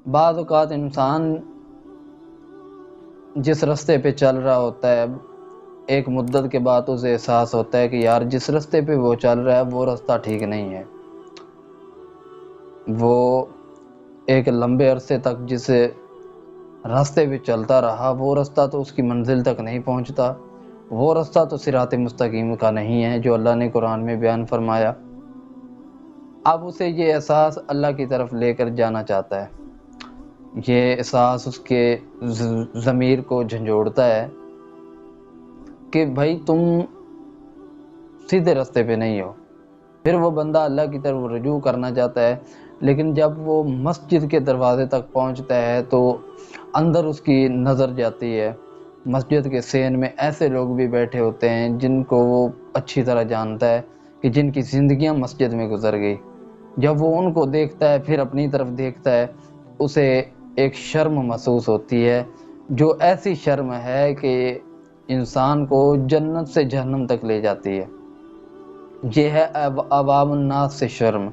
بعض اوقات انسان جس راستے پہ چل رہا ہوتا ہے، ایک مدت کے بعد اسے احساس ہوتا ہے کہ یار جس راستے پہ وہ چل رہا ہے وہ راستہ ٹھیک نہیں ہے۔ وہ ایک لمبے عرصے تک جس راستے پہ چلتا رہا وہ راستہ تو اس کی منزل تک نہیں پہنچتا، وہ راستہ تو صراط مستقیم کا نہیں ہے جو اللہ نے قرآن میں بیان فرمایا۔ اب اسے یہ احساس اللہ کی طرف لے کر جانا چاہتا ہے، یہ احساس اس کے ضمیر کو جھنجھوڑتا ہے کہ بھائی تم سیدھے راستے پہ نہیں ہو۔ پھر وہ بندہ اللہ کی طرف رجوع کرنا چاہتا ہے، لیکن جب وہ مسجد کے دروازے تک پہنچتا ہے تو اندر اس کی نظر جاتی ہے، مسجد کے صحن میں ایسے لوگ بھی بیٹھے ہوتے ہیں جن کو وہ اچھی طرح جانتا ہے کہ جن کی زندگیاں مسجد میں گزر گئی۔ جب وہ ان کو دیکھتا ہے پھر اپنی طرف دیکھتا ہے، اسے ایک شرم محسوس ہوتی ہے، جو ایسی شرم ہے کہ انسان کو جنت سے جہنم تک لے جاتی ہے۔ یہ ہے عوام الناس سے شرم،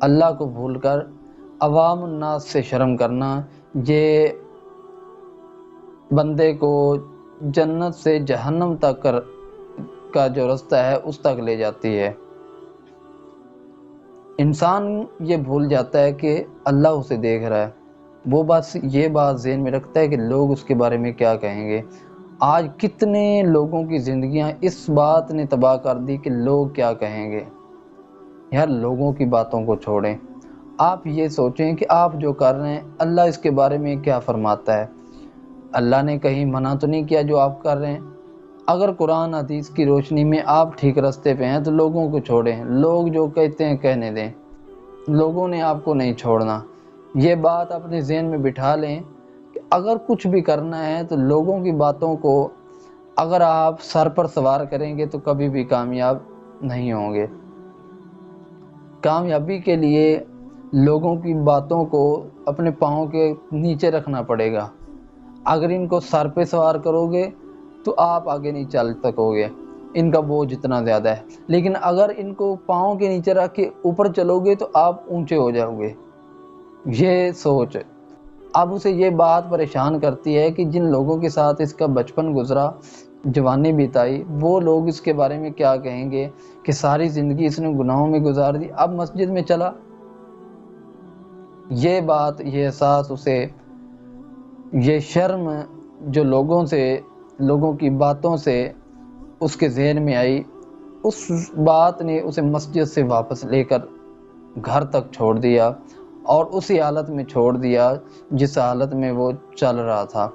اللہ کو بھول کر عوام الناس سے شرم کرنا، یہ بندے کو جنت سے جہنم تک کا جو راستہ ہے اس تک لے جاتی ہے۔ انسان یہ بھول جاتا ہے کہ اللہ اسے دیکھ رہا ہے، وہ بس یہ بات ذہن میں رکھتا ہے کہ لوگ اس کے بارے میں کیا کہیں گے۔ آج کتنے لوگوں کی زندگیاں اس بات نے تباہ کر دی کہ لوگ کیا کہیں گے۔ یار لوگوں کی باتوں کو چھوڑیں، آپ یہ سوچیں کہ آپ جو کر رہے ہیں اللہ اس کے بارے میں کیا فرماتا ہے۔ اللہ نے کہیں منع تو نہیں کیا جو آپ کر رہے ہیں۔ اگر قرآن حدیث کی روشنی میں آپ ٹھیک راستے پہ ہیں تو لوگوں کو چھوڑیں، لوگ جو کہتے ہیں کہنے دیں، لوگوں نے آپ کو نہیں چھوڑنا۔ یہ بات اپنے ذہن میں بٹھا لیں کہ اگر کچھ بھی کرنا ہے تو لوگوں کی باتوں کو اگر آپ سر پر سوار کریں گے تو کبھی بھی کامیاب نہیں ہوں گے۔ کامیابی کے لیے لوگوں کی باتوں کو اپنے پاؤں کے نیچے رکھنا پڑے گا۔ اگر ان کو سر پہ سوار کرو گے تو آپ آگے نہیں چل سکو گے، ان کا بوجھ اتنا زیادہ ہے۔ لیکن اگر ان کو پاؤں کے نیچے رکھ کے اوپر چلو گے تو آپ اونچے ہو جاؤ گے۔ یہ سوچ اب اسے یہ بات پریشان کرتی ہے کہ جن لوگوں کے ساتھ اس کا بچپن گزرا، جوانی بتائی، وہ لوگ اس کے بارے میں کیا کہیں گے کہ ساری زندگی اس نے گناہوں میں گزار دی، اب مسجد میں چلا۔ یہ بات، یہ احساس اسے، یہ شرم جو لوگوں کی باتوں سے اس کے ذہن میں آئی، اس بات نے اسے مسجد سے واپس لے کر گھر تک چھوڑ دیا اور اسی حالت میں چھوڑ دیا جس حالت میں وہ چل رہا تھا۔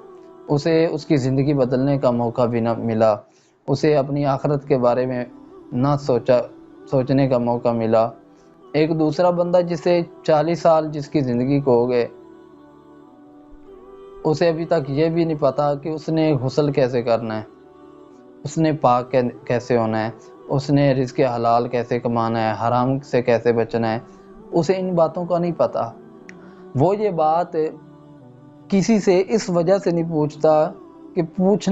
اسے اس کی زندگی بدلنے کا موقع بھی نہ ملا، اسے اپنی آخرت کے بارے میں نہ سوچنے کا موقع ملا۔ ایک دوسرا بندہ جسے 40 سال جس کی زندگی کو ہو گئے، اسے ابھی تک یہ بھی نہیں پتا کہ اس نے غسل کیسے کرنا ہے، اس نے پاک کیسے ہونا ہے، اس نے رزق حلال کیسے کمانا ہے، حرام سے کیسے بچنا ہے، اسے ان باتوں کا نہیں پتا۔ وہ یہ بات کسی سے اس وجہ سے نہیں پوچھتا کہ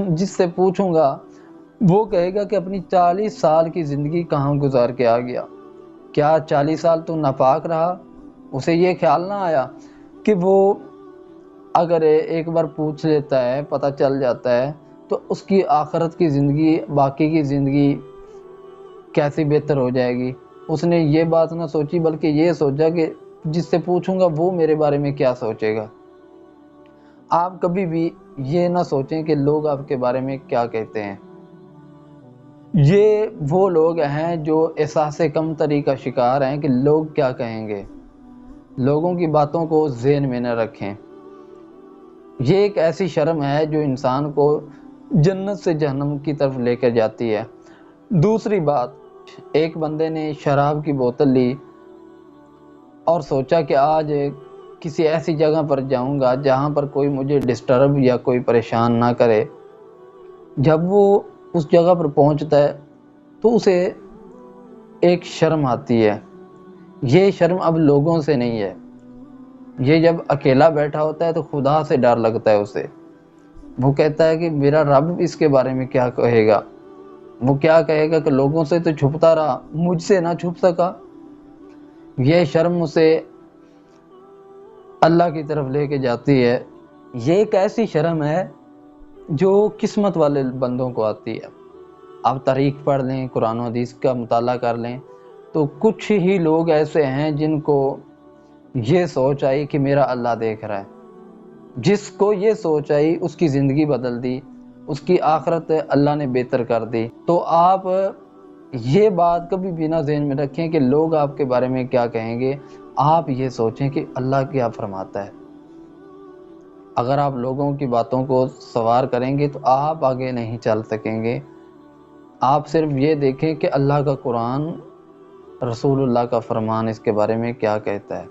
جس سے پوچھوں گا وہ کہے گا کہ اپنی 40 سال کی زندگی کہاں گزار کے آ گیا، کیا 40 سال تو ناپاک رہا؟ اسے یہ خیال نہ آیا کہ وہ اگر ایک بار پوچھ لیتا ہے، پتہ چل جاتا ہے، تو اس کی آخرت کی زندگی، باقی کی زندگی کیسی بہتر ہو جائے گی۔ اس نے یہ بات نہ سوچی بلکہ یہ سوچا کہ جس سے پوچھوں گا وہ میرے بارے میں کیا سوچے گا۔ آپ کبھی بھی یہ نہ سوچیں کہ لوگ آپ کے بارے میں کیا کہتے ہیں۔ یہ وہ لوگ ہیں جو احساس کمتری کا شکار ہیں کہ لوگ کیا کہیں گے۔ لوگوں کی باتوں کو ذہن میں نہ رکھیں۔ یہ ایک ایسی شرم ہے جو انسان کو جنت سے جہنم کی طرف لے کر جاتی ہے۔ دوسری بات، ایک بندے نے شراب کی بوتل لی اور سوچا کہ آج کسی ایسی جگہ پر جاؤں گا جہاں پر کوئی مجھے ڈسٹرب یا کوئی پریشان نہ کرے۔ جب وہ اس جگہ پر پہنچتا ہے تو اسے ایک شرم آتی ہے۔ یہ شرم اب لوگوں سے نہیں ہے، یہ جب اکیلا بیٹھا ہوتا ہے تو خدا سے ڈر لگتا ہے اسے۔ وہ کہتا ہے کہ میرا رب اس کے بارے میں کیا کہے گا، وہ کیا کہے گا کہ لوگوں سے تو چھپتا رہا، مجھ سے نہ چھپ سکا۔ یہ شرم اسے اللہ کی طرف لے کے جاتی ہے۔ یہ ایک ایسی شرم ہے جو قسمت والے بندوں کو آتی ہے۔ آپ تاریخ پڑھ لیں، قرآن و حدیث کا مطالعہ کر لیں تو کچھ ہی لوگ ایسے ہیں جن کو یہ سوچ آئی کہ میرا اللہ دیکھ رہا ہے۔ جس کو یہ سوچ آئی اس کی زندگی بدل دی، اس کی آخرت اللہ نے بہتر کر دی۔ تو آپ یہ بات کبھی بھی نہ ذہن میں رکھیں کہ لوگ آپ کے بارے میں کیا کہیں گے، آپ یہ سوچیں کہ اللہ کیا فرماتا ہے۔ اگر آپ لوگوں کی باتوں کو سوار کریں گے تو آپ آگے نہیں چل سکیں گے۔ آپ صرف یہ دیکھیں کہ اللہ کا قرآن، رسول اللہ کا فرمان اس کے بارے میں کیا کہتا ہے۔